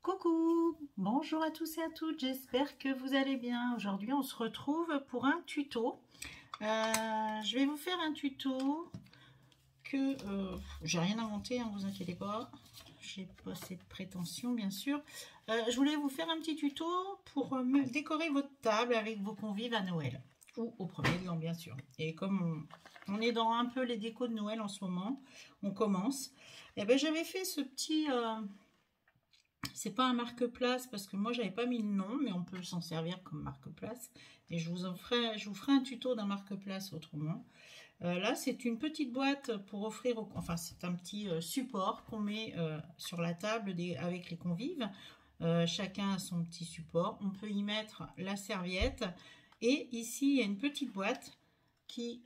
Coucou, bonjour à tous et à toutes, j'espère que vous allez bien. Aujourd'hui on se retrouve pour un tuto. Je vais vous faire un tuto que j'ai rien inventé, hein, vous inquiétez pas. J'ai pas cette prétention bien sûr. Je voulais vous faire un petit tuto pour décorer votre table avec vos convives à Noël. Ou au premier de l'an bien sûr. Et comme on est dans un peu les décos de Noël en ce moment, on commence. Et ben j'avais fait ce petit... c'est pas un marque-place parce que moi j'avais pas mis le nom, mais on peut s'en servir comme marque-place. Et je vous ferai un tuto d'un marque-place autrement. Là c'est une petite boîte pour offrir, enfin c'est un petit support qu'on met sur la table avec les convives. Chacun a son petit support. On peut y mettre la serviette. Et ici il y a une petite boîte qui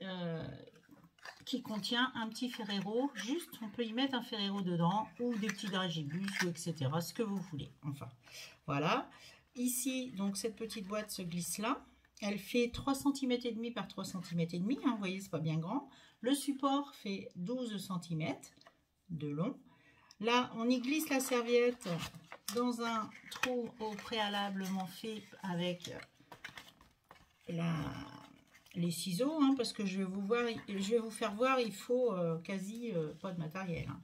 contient un petit Ferrero. Juste, on peut y mettre un Ferrero dedans, ou des petits dragibus, ou etc. Ce que vous voulez. Enfin, voilà. Ici, donc, cette petite boîte se glisse là. Elle fait 3,5 cm par 3,5 cm. Hein, vous voyez, c'est pas bien grand. Le support fait 12 cm de long. Là, on y glisse la serviette dans un trou au préalablement fait avec les ciseaux, hein, parce que je vais vous faire voir, il faut quasi pas de matériel. Hein.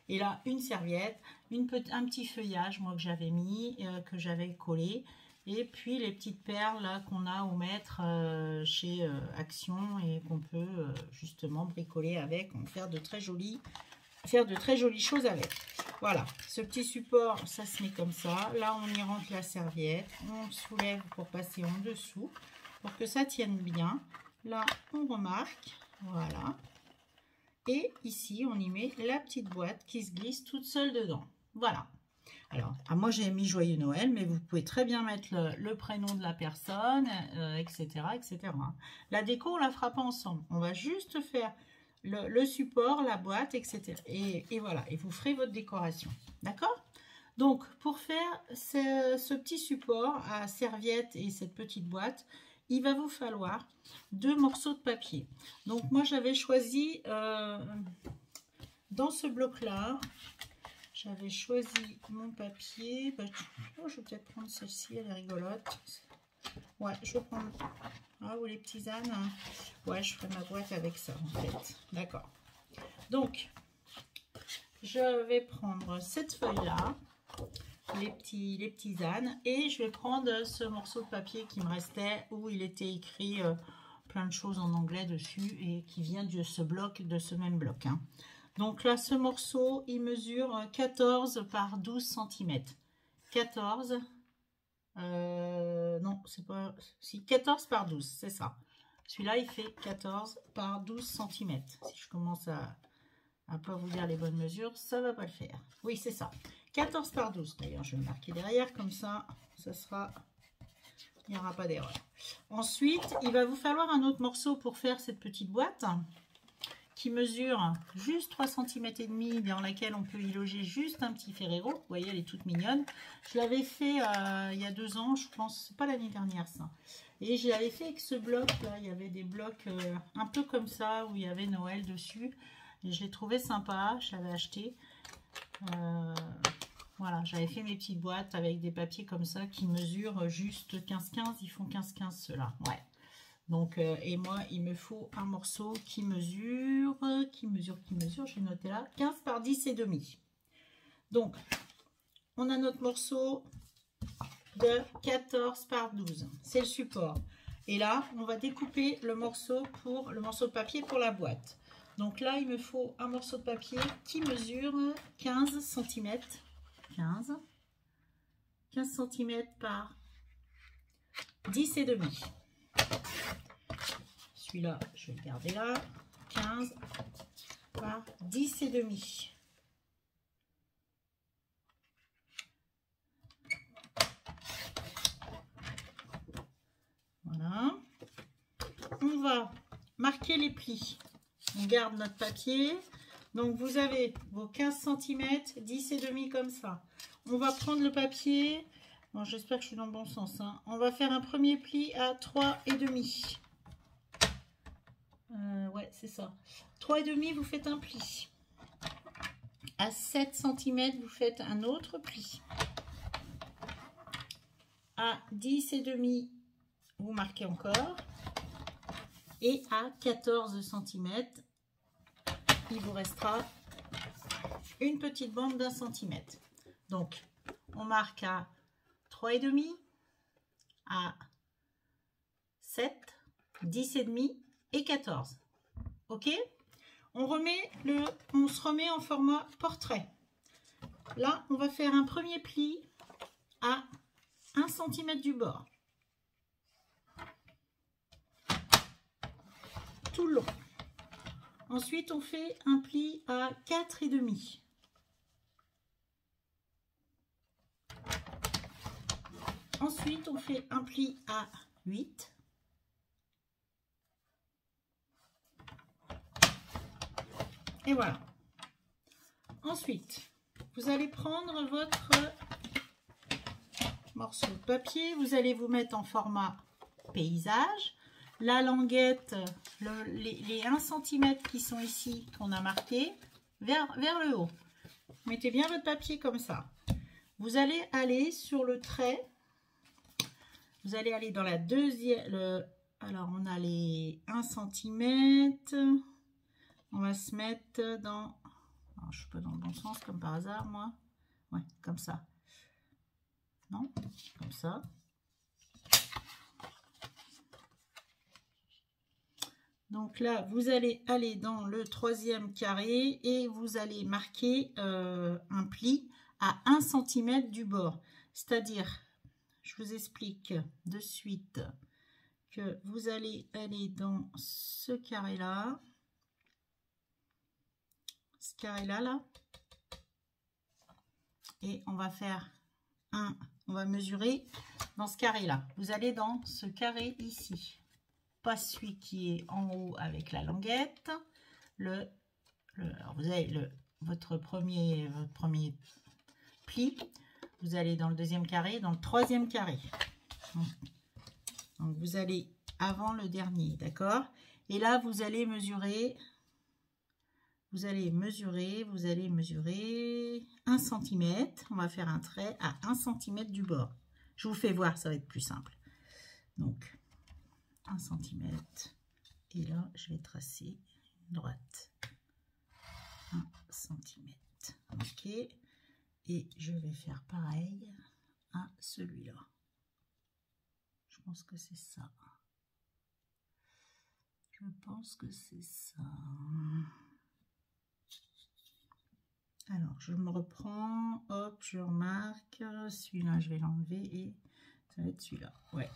Et là, une serviette, un petit feuillage, moi que j'avais mis, que j'avais collé, et puis les petites perles là qu'on a au mètre chez Action et qu'on peut justement bricoler avec, on peut faire de très jolies choses avec. Voilà, ce petit support, ça se met comme ça. Là, on y rentre la serviette, on soulève pour passer en dessous. Pour que ça tienne bien. Là, on remarque, voilà. Et ici, on y met la petite boîte qui se glisse toute seule dedans. Voilà. Alors, moi, j'ai mis Joyeux Noël, mais vous pouvez très bien mettre le prénom de la personne, etc., etc. La déco, on la fera pas ensemble. On va juste faire le support, la boîte, etc. Et voilà, et vous ferez votre décoration. D'accord ? Donc, pour faire ce petit support à serviette et cette petite boîte, il va vous falloir 2 morceaux de papier. Donc moi j'avais choisi dans ce bloc là, j'avais choisi mon papier. Je vais peut-être prendre celle-ci, elle est rigolote. Ouais, je vais prendre. Ah, ou les petits ânes. Ouais, je ferai ma boîte avec ça en fait. D'accord. Donc je vais prendre cette feuille là. Les petits ânes, et je vais prendre ce morceau de papier qui me restait où il était écrit plein de choses en anglais dessus et qui vient de ce même bloc. Hein. Donc là, ce morceau, il mesure 14 par 12 cm. 14, non, c'est pas, si 14 par 12, c'est ça. Celui-là, il fait 14 par 12 cm. Si je commence à pas vous dire les bonnes mesures, ça va pas le faire. Oui, c'est ça. 14 par 12. D'ailleurs, je vais le marquer derrière, comme ça, il n'y aura pas d'erreur. Ensuite, il va vous falloir un autre morceau pour faire cette petite boîte qui mesure juste 3,5 cm dans laquelle on peut y loger juste un petit Ferrero. Vous voyez, elle est toute mignonne. Je l'avais fait il y a 2 ans, je pense, c'est pas l'année dernière ça. Et je l'avais fait avec ce bloc là. Il y avait des blocs un peu comme ça où il y avait Noël dessus. Et je l'ai trouvé sympa, je l'avais acheté. Voilà, j'avais fait mes petites boîtes avec des papiers comme ça qui mesurent juste 15-15. Ils font 15-15 ceux-là. Ouais. Donc, et moi, il me faut un morceau qui mesure, j'ai noté là, 15 par 10 et demi. Donc, on a notre morceau de 14 par 12. C'est le support. Et là, on va découper le morceau de papier pour la boîte. Donc là, il me faut un morceau de papier qui mesure 15 cm. 15 cm par 10 et demi. Celui-là, je vais le garder là. 15 par 10 et demi. Voilà. On va marquer les plis. On garde notre papier. Donc vous avez vos 15 cm, 10 et demi comme ça. On va prendre le papier. Bon, j'espère que je suis dans le bon sens. Hein. On va faire un premier pli à 3 et demi. Ouais, c'est ça. 3 et demi, vous faites un pli. À 7 cm, vous faites un autre pli. À 10,5, vous marquez encore. Et à 14 cm, il vous restera une petite bande d'1 cm. Donc, on marque à 3,5, à 7, 10,5 et 14. Ok? On se remet en format portrait. Là, on va faire un premier pli à 1 cm du bord. Tout le long. Ensuite, on fait un pli à 4,5. Ensuite, on fait un pli à 8. Et voilà. Ensuite, vous allez prendre votre morceau de papier. Vous allez vous mettre en format paysage. La languette, les 1 cm qui sont ici, qu'on a marqué, vers le haut. Mettez bien votre papier comme ça. Vous allez aller sur le trait. Vous allez aller dans la deuxième. Alors, on a les 1 cm. On va se mettre dans... Alors, je suis pas dans le bon sens, comme par hasard, moi. Ouais, comme ça. Non, comme ça. Donc là, vous allez aller dans le 3e carré et vous allez marquer un pli à 1 cm du bord. C'est-à-dire, je vous explique de suite que vous allez aller dans ce carré-là. Ce carré-là, là. Et on va faire on va mesurer dans ce carré-là. Vous allez dans ce carré ici. Pas celui qui est en haut avec la languette. Alors vous avez votre premier pli. Vous allez dans le 2e carré, dans le 3e carré. Donc vous allez avant le dernier, d'accord? Et là, vous allez mesurer. Vous allez mesurer 1 cm. On va faire un trait à 1 cm du bord. Je vous fais voir, ça va être plus simple. Donc, 1 cm. Et là, je vais tracer une droite. 1 cm. Ok. Et je vais faire pareil à celui-là. Je pense que c'est ça. Je pense que c'est ça. Alors, je me reprends, hop, je remarque, celui-là, je vais l'enlever et ça va être celui-là. Ouais,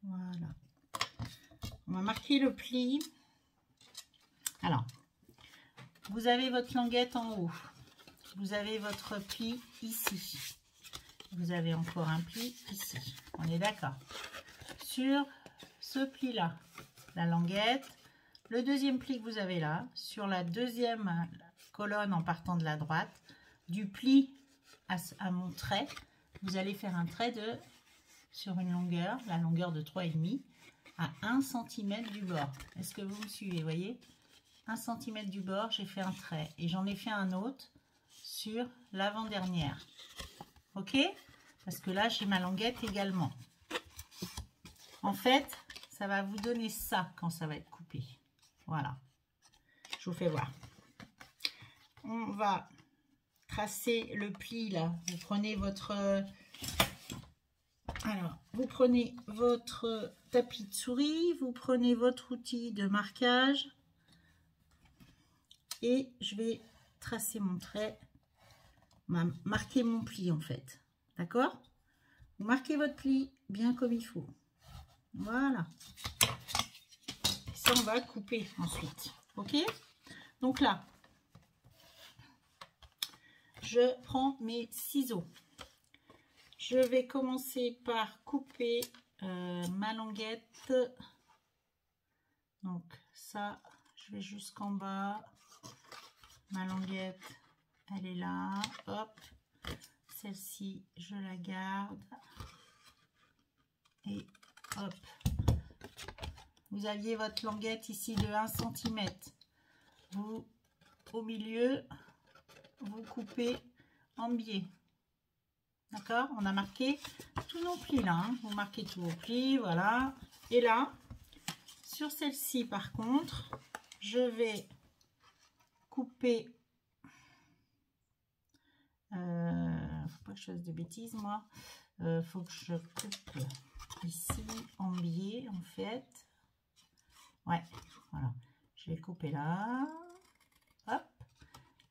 voilà. On va marquer le pli. Alors, vous avez votre languette en haut. Vous avez votre pli ici. Vous avez encore un pli ici. On est d'accord. Sur ce pli-là, la languette, le 2e pli que vous avez là, sur la 2e colonne en partant de la droite, du pli à mon trait, vous allez faire un trait sur une longueur, la longueur de 3,5 à 1 cm du bord. Est-ce que vous me suivez? Voyez, 1 cm du bord, j'ai fait un trait et j'en ai fait un autre sur l'avant-dernière. Ok? Parce que là, j'ai ma languette également. En fait, ça va vous donner ça quand ça va être coupé. Voilà. Je vous fais voir. On va tracer le pli là. Vous prenez votre tapis de souris, vous prenez votre outil de marquage et je vais tracer mon trait, marquer mon pli en fait. D'accord? Vous marquez votre pli bien comme il faut. Voilà. Et ça, on va couper ensuite. Ok? Donc là, je prends mes ciseaux. Je vais commencer par couper ma languette. Donc ça, je vais jusqu'en bas. Ma languette, elle est là. Hop. Celle-ci, je la garde. Et hop. Vous aviez votre languette ici de 1 cm. Vous, au milieu, vous coupez en biais. D'accord? On a marqué tous nos plis là. Hein. Vous marquez tous vos plis, voilà. Et là, sur celle-ci, par contre, je vais couper. Faut pas que je fasse de bêtises, moi. Faut que je coupe ici en biais, en fait. Ouais, voilà. Je vais couper là. Hop.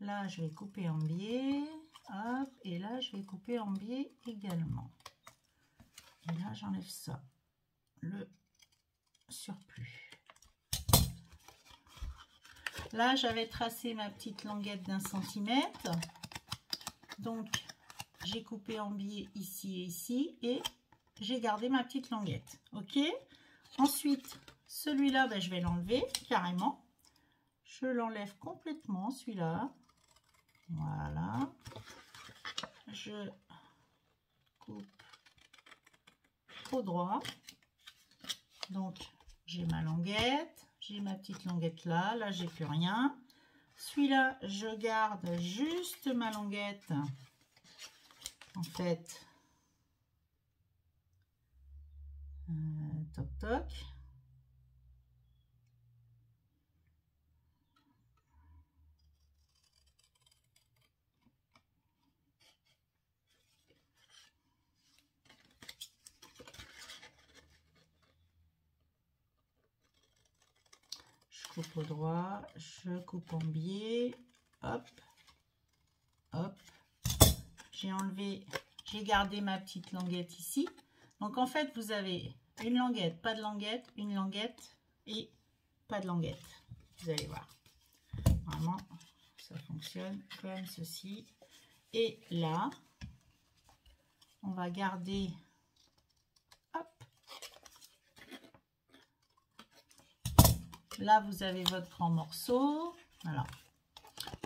Là, je vais couper en biais. Hop. Et là, je vais couper en biais également. Et là, j'enlève ça. Le surplus. Là, j'avais tracé ma petite languette d'1 centimètre. Donc, j'ai coupé en biais ici et ici. Et j'ai gardé ma petite languette. OK? Ensuite, celui-là, ben, je vais l'enlever carrément. Je l'enlève complètement, celui-là. Voilà. Je coupe au droit. Donc, j'ai ma languette. J'ai ma petite languette là. Là, j'ai plus rien. Celui-là, je garde juste ma languette. En fait, toc toc. Coupe au droit, je coupe en biais, hop, hop, j'ai enlevé, j'ai gardé ma petite languette ici. Donc en fait, vous avez une languette, pas de languette, une languette et pas de languette. Vous allez voir, vraiment, ça fonctionne comme ceci. Et là, on va garder, hop, là, vous avez votre grand morceau. Voilà.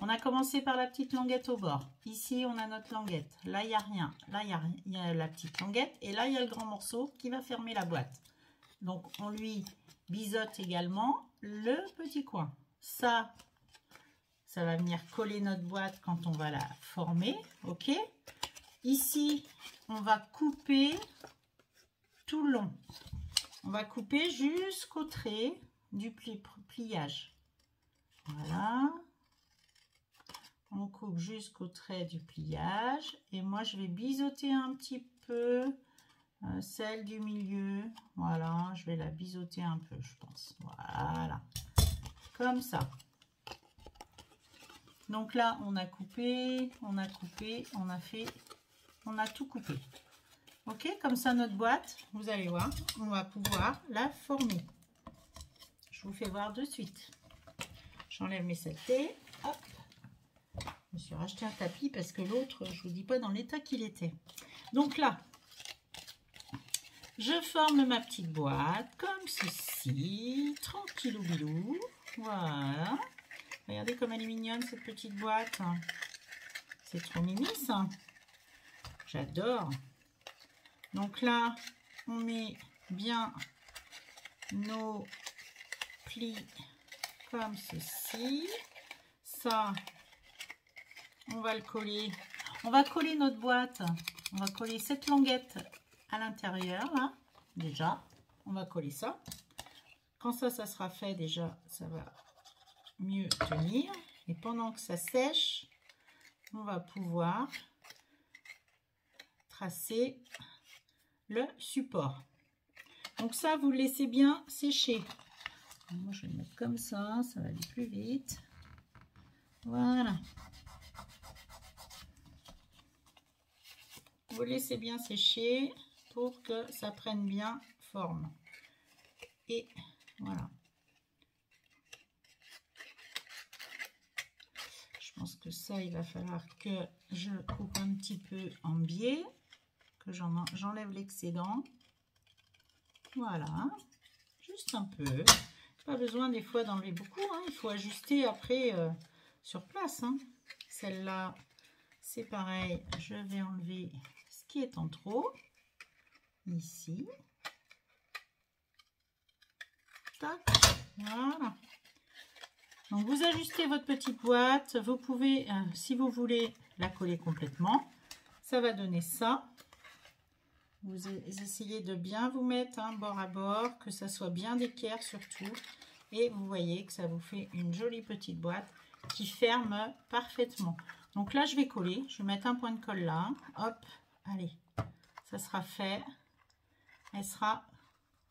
On a commencé par la petite languette au bord. Ici, on a notre languette. Là, il n'y a rien. Là, il y a la petite languette. Et là, il y a le grand morceau qui va fermer la boîte. Donc, on lui biseaute également le petit coin. Ça va venir coller notre boîte quand on va la former. OK? Ici, on va couper tout le long. On va couper jusqu'au trait du pliage. Voilà. On coupe jusqu'au trait du pliage. Et moi, je vais biseauter un petit peu celle du milieu. Voilà, je vais la biseauter un peu, je pense. Voilà. Comme ça. Donc là, on a coupé, on a coupé, on a fait, on a tout coupé. OK, comme ça, notre boîte, vous allez voir, on va pouvoir la former. Je vous fais voir de suite. J'enlève mes saletés. Hop. Je me suis racheté un tapis parce que l'autre, je ne vous dis pas dans l'état qu'il était. Donc là, je forme ma petite boîte comme ceci, tranquillou bilou. Voilà. Regardez comme elle est mignonne cette petite boîte. C'est trop mimi ça. J'adore. Donc là, on met bien nos plis comme ceci. Ça, on va le coller. On va coller notre boîte. On va coller cette languette à l'intérieur, là. Déjà, on va coller ça. Quand ça sera fait, déjà, ça va mieux tenir. Et pendant que ça sèche, on va pouvoir tracer le support. Donc ça, vous le laissez bien sécher. Moi, je vais le mettre comme ça va aller plus vite. Voilà. Vous laissez bien sécher pour que ça prenne bien forme. Et voilà. Je pense que ça, il va falloir que je coupe un petit peu en biais, que j'enlève l'excédent. Voilà, juste un peu. Pas besoin des fois d'enlever beaucoup, hein. Il faut ajuster après sur place. Hein. Celle-là, c'est pareil. Je vais enlever ce qui est en trop. Ici. Tac. Voilà. Donc, vous ajustez votre petite boîte. Vous pouvez, si vous voulez, la coller complètement. Ça va donner ça. Vous essayez de bien vous mettre bord à bord, que ça soit bien d'équerre surtout. Et vous voyez que ça vous fait une jolie petite boîte qui ferme parfaitement. Donc là, je vais coller. Je vais mettre un point de colle là. Hop, allez, ça sera fait. Elle sera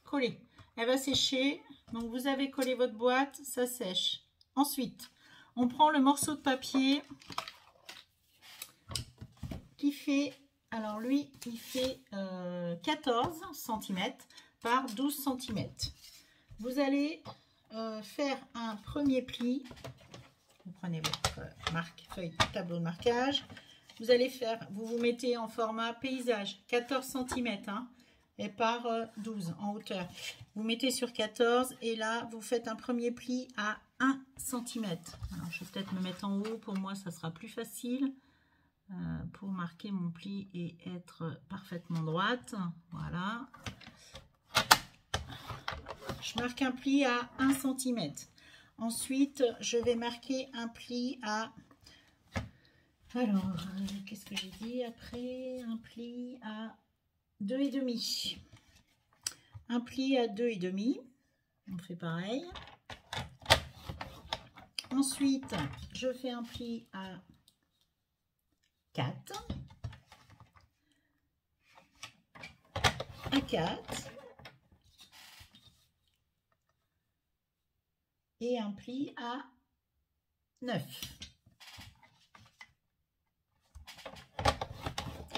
collée. Elle va sécher. Donc vous avez collé votre boîte, ça sèche. Ensuite, on prend le morceau de papier qui fait... Alors lui, il fait 14 cm par 12 cm. Vous allez faire un premier pli. Vous prenez votre feuille tableau de marquage. Vous allez faire, vous mettez en format paysage, 14 cm et par 12 en hauteur. Vous mettez sur 14 et là, vous faites un premier pli à 1 cm. Alors, je vais peut-être me mettre en haut. Pour moi, ça sera plus facile. Pour marquer mon pli et être parfaitement droite. Voilà. Je marque un pli à 1 cm. Ensuite, je vais marquer un pli à... Alors, qu'est-ce que j'ai dit après? Un pli à 2,5. Un pli à 2,5. On fait pareil. Ensuite, je fais un pli à 4, à 4 et un pli à 9.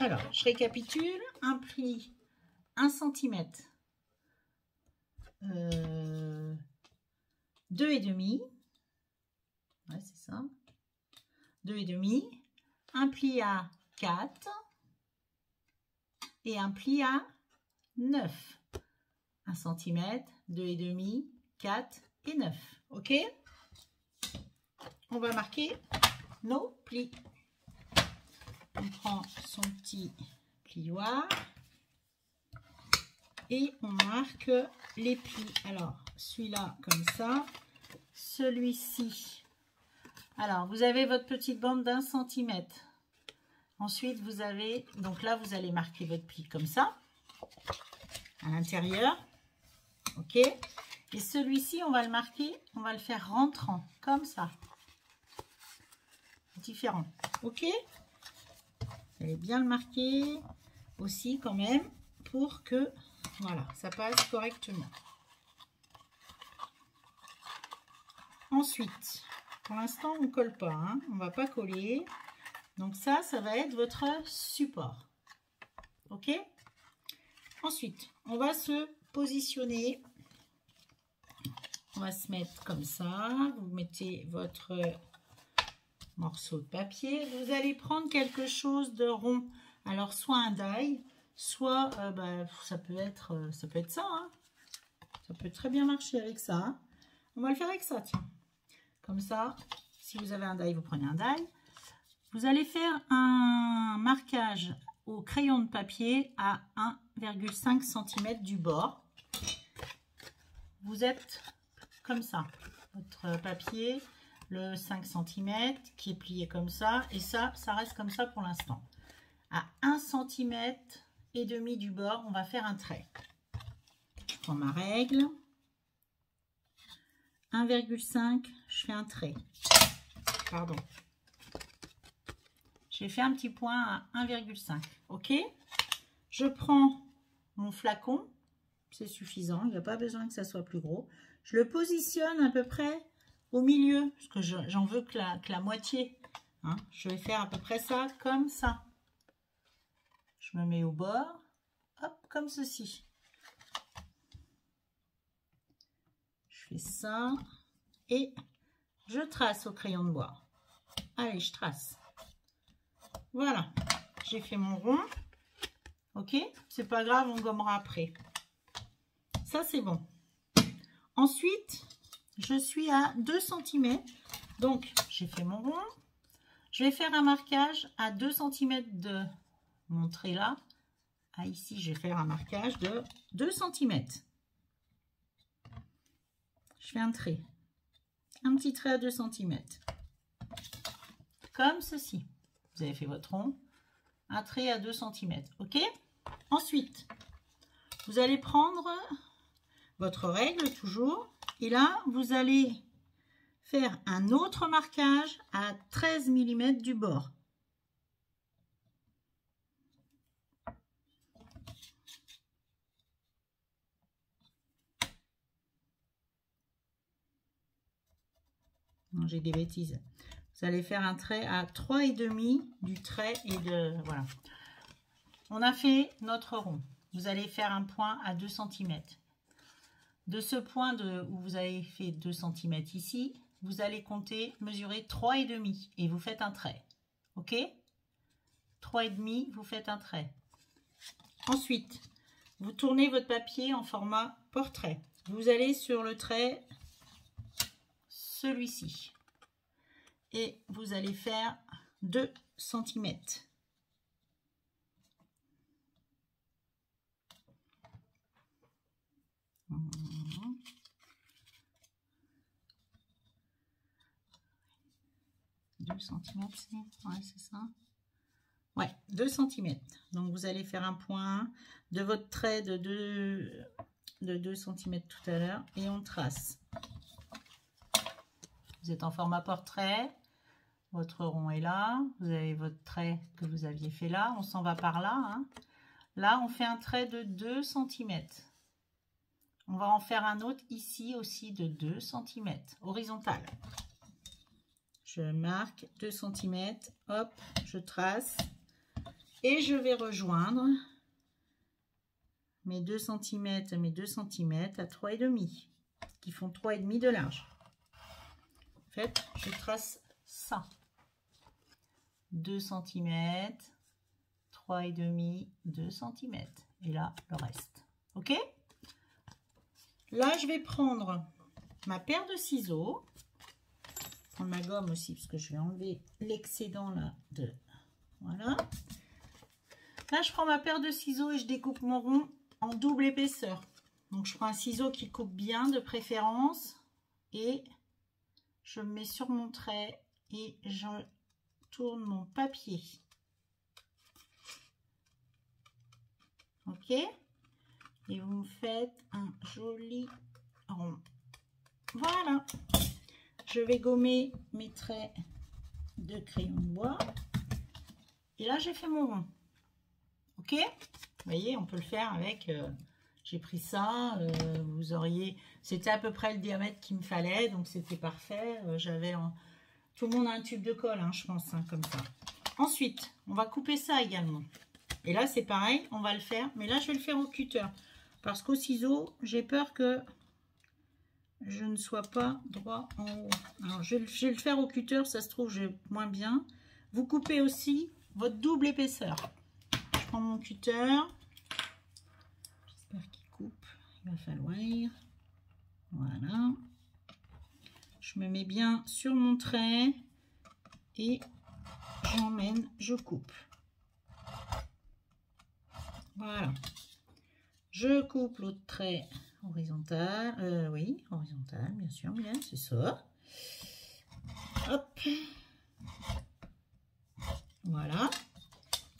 Alors, je récapitule, un pli 1 cm, 2,5, ouais, c'est ça, 2,5, un pli à 4 et un pli à 9. 1 cm, 2,5, 4 et 9. OK? On va marquer nos plis. On prend son petit plioir et on marque les plis. Alors, celui-là comme ça, celui-ci. Alors, vous avez votre petite bande d'1 cm. Ensuite, vous avez, donc là, vous allez marquer votre pli comme ça, à l'intérieur. OK? Et celui-ci, on va le marquer, on va le faire rentrant, comme ça. Différent. OK? Vous allez bien le marquer aussi quand même, pour que, voilà, ça passe correctement. Ensuite, pour l'instant, on ne colle pas, hein, on ne va pas coller. Donc ça va être votre support. OK? Ensuite, on va se positionner. On va se mettre comme ça. Vous mettez votre morceau de papier. Vous allez prendre quelque chose de rond. Alors, soit un die, soit ça peut être ça. Hein. Ça peut très bien marcher avec ça. Hein. On va le faire avec ça, tiens. Comme ça, si vous avez un die, vous prenez un die. Vous allez faire un marquage au crayon de papier à 1,5 cm du bord. Vous êtes comme ça. Votre papier, le 5 cm qui est plié comme ça. Et ça reste comme ça pour l'instant. À 1 cm et demi du bord, on va faire un trait. Je prends ma règle. 1,5, je fais un trait. Pardon. J'ai fait un petit point à 1,5. OK? Je prends mon flacon. C'est suffisant. Il n'y a pas besoin que ça soit plus gros. Je le positionne à peu près au milieu. Parce que j'en veux que la moitié. Hein. Je vais faire à peu près ça, comme ça. Je me mets au bord. Hop, comme ceci. Je fais ça. Et je trace au crayon de bois. Allez, je trace. Voilà, j'ai fait mon rond. OK, c'est pas grave, on gommera après. Ça, c'est bon. Ensuite, je suis à 2 cm. Donc, j'ai fait mon rond. Je vais faire un marquage à 2 cm de mon trait là. Ah, ici, je vais faire un marquage de 2 cm. Je fais un trait. Un petit trait à 2 cm. Comme ceci. Vous avez fait votre rond. un trait à 2 cm. Ok? Ensuite, vous allez prendre votre règle toujours. Et là, vous allez faire un autre marquage à 13 mm du bord. Non, j'ai des bêtises. Vous allez faire un trait à 3,5 du trait et de... Voilà. On a fait notre rond. Vous allez faire un point à 2 cm. De ce point où vous avez fait 2 cm ici, vous allez compter, mesurer 3,5 et vous faites un trait. Ok? 3,5, vous faites un trait. Ensuite, vous tournez votre papier en format portrait. Vous allez sur le trait, celui-ci. Et vous allez faire 2 cm. Deux centimètres, ouais, c'est ça. Ouais, 2 cm. Donc vous allez faire un point de votre trait de 2 cm tout à l'heure et on trace. Vous êtes en format portrait. Votre rond est là. Vous avez votre trait que vous aviez fait là. On s'en va par là. Hein. Là, on fait un trait de 2 cm. On va en faire un autre ici aussi de 2 cm, horizontal. Je marque 2 cm, hop, je trace et je vais rejoindre mes 2 cm à 3,5 qui font 3,5 de large. En fait, je trace ça. 2 cm, 3,5, 2 cm. Et là, le reste. Ok? Là, je vais prendre ma paire de ciseaux. Prendre ma gomme aussi, parce que je vais enlever l'excédent là de... Voilà. Là, je prends ma paire de ciseaux et je découpe mon rond en double épaisseur. Donc, je prends un ciseau qui coupe bien de préférence. Et je me mets sur mon trait et je tourne mon papier. Ok? Et vous me faites un joli rond. Voilà. Je vais gommer mes traits de crayon de bois. Et là, j'ai fait mon rond. Ok? Vous voyez, on peut le faire avec... j'ai pris ça. Vous auriez... C'était à peu près le diamètre qu'il me fallait. Donc, c'était parfait. J'avais... Tout le monde a un tube de colle, hein, je pense, hein, comme ça. Ensuite, on va couper ça également. Et là, c'est pareil. On va le faire. Mais là, je vais le faire au cutter. Parce qu'au ciseau, j'ai peur que... je ne sois pas droit en haut. Alors, je vais le faire au cutter, ça se trouve, j'ai moins bien. Vous coupez aussi votre double épaisseur. Je prends mon cutter. J'espère qu'il coupe. Il va falloir. Voilà. Je me mets bien sur mon trait et j'emmène, je coupe. Voilà. Je coupe l'autre trait. Horizontal, oui, horizontal, bien sûr, bien, c'est ça. Hop. Voilà.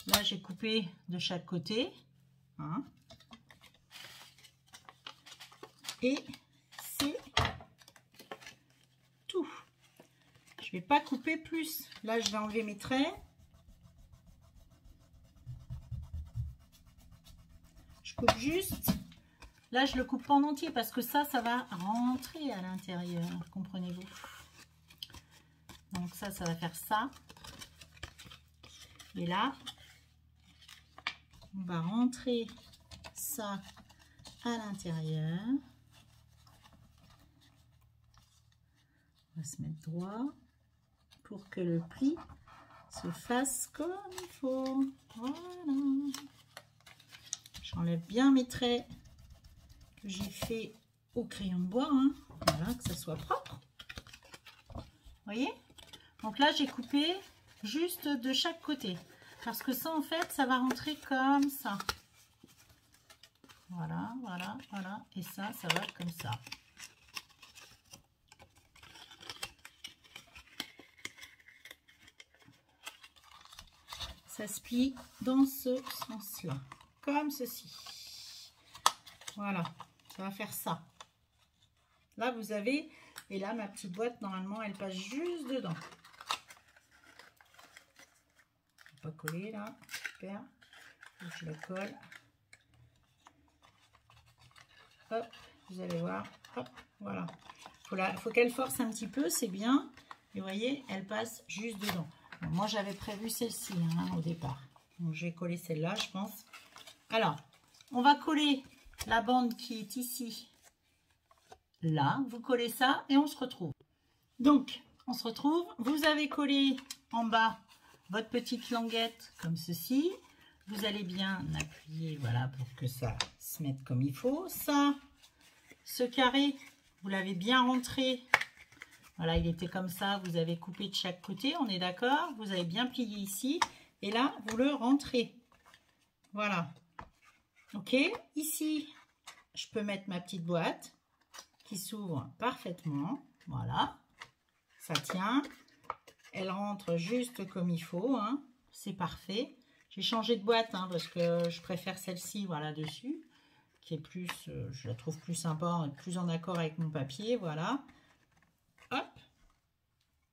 Là, j'ai coupé de chaque côté. Hein. Et c'est tout. Je vais pas couper plus. Là, je vais enlever mes traits. Je coupe juste. Là, je le coupe pas en entier parce que ça va rentrer à l'intérieur. Comprenez-vous? Donc ça va faire ça. Et là, on va rentrer ça à l'intérieur. On va se mettre droit pour que le pli se fasse comme il faut. Voilà. J'enlève bien mes traits que j'ai fait au crayon de bois. Hein. Voilà, que ça soit propre. Vous voyez? Donc là, j'ai coupé juste de chaque côté. Parce que ça, en fait, ça va rentrer comme ça. Voilà, voilà, voilà. Et ça va comme ça. ça se plie dans ce sens-là, comme ceci. Voilà, ça va faire ça. Là, vous avez, et là, ma petite boîte, normalement, elle passe juste dedans. Pas coller là, super. Je la colle. Hop, vous allez voir, hop, voilà. Faut qu'elle force un petit peu, c'est bien. Et vous voyez, elle passe juste dedans. Bon, moi, j'avais prévu celle-ci hein, au départ. Donc, je vais coller celle-là, je pense. Alors, on va coller la bande qui est ici. Là, vous collez ça et on se retrouve. Donc, on se retrouve. Vous avez collé en bas votre petite languette comme ceci. Vous allez bien appuyer, voilà, pour que ça se mette comme il faut. Ça, ce carré, vous l'avez bien rentré. Voilà, il était comme ça. Vous avez coupé de chaque côté, on est d'accord. Vous avez bien plié ici. Et là, vous le rentrez. Voilà. Ok, ici, je peux mettre ma petite boîte qui s'ouvre parfaitement. Voilà, ça tient. Elle rentre juste comme il faut. Hein. C'est parfait. J'ai changé de boîte hein, parce que je préfère celle-ci, voilà, dessus, qui est plus, je la trouve plus sympa, plus en accord avec mon papier, voilà. Hop.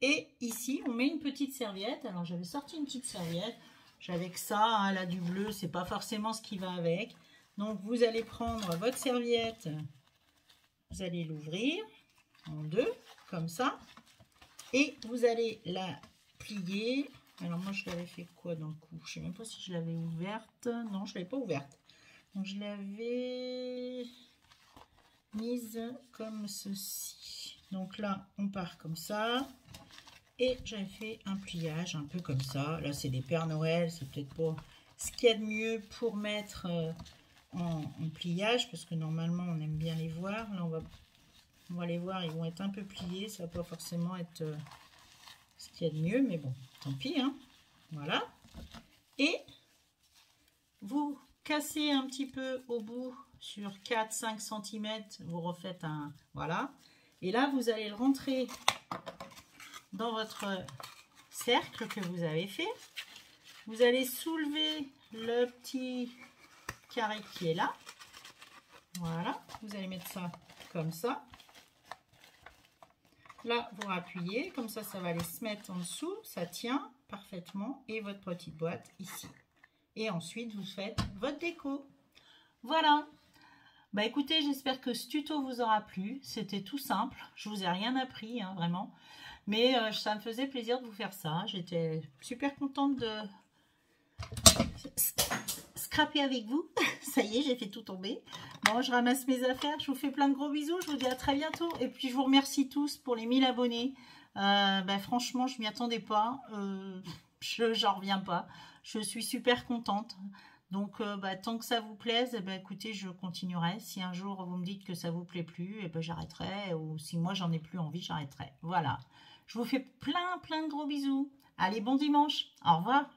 Et ici, on met une petite serviette. Alors, j'avais sorti une petite serviette. J'avais que ça, hein, là, du bleu, c'est pas forcément ce qui va avec. Donc, vous allez prendre votre serviette, vous allez l'ouvrir en deux, comme ça. Et vous allez la plier. Alors moi je l'avais fait quoi dans le coup? Je sais même pas si je l'avais ouverte. Non, je l'avais pas ouverte. Donc je l'avais mise comme ceci. Donc là on part comme ça. Et j'avais fait un pliage un peu comme ça. Là c'est des Pères Noël. C'est peut-être pas ce qu'il y a de mieux pour mettre en pliage. Parce que normalement on aime bien les voir. Là on va les voir. Ils vont être un peu pliés. Ça va pas forcément être ce qu'il y a de mieux. Mais bon. Tant pis, hein. Voilà. Et vous cassez un petit peu au bout sur 4-5 cm. Vous refaites un... Voilà. Et là, vous allez le rentrer dans votre cercle que vous avez fait. Vous allez soulever le petit carré qui est là. Voilà. Vous allez mettre ça comme ça. Là, vous rappuyez, comme ça va aller se mettre en dessous, ça tient parfaitement, et votre petite boîte ici. Et ensuite, vous faites votre déco. Voilà. Bah écoutez, j'espère que ce tuto vous aura plu. C'était tout simple. Je vous ai rien appris, hein, vraiment. Mais ça me faisait plaisir de vous faire ça. J'étais super contente de scraper avec vous. Ça y est, j'ai fait tout tomber. Bon, je ramasse mes affaires. Je vous fais plein de gros bisous. Je vous dis à très bientôt. Et puis, je vous remercie tous pour les 1000 abonnés. Franchement, je m'y attendais pas. J'en reviens pas. Je suis super contente. Donc, tant que ça vous plaise, écoutez, je continuerai. Si un jour, vous me dites que ça vous plaît plus, j'arrêterai. Ou si moi, j'en ai plus envie, j'arrêterai. Voilà. Je vous fais plein de gros bisous. Allez, bon dimanche. Au revoir.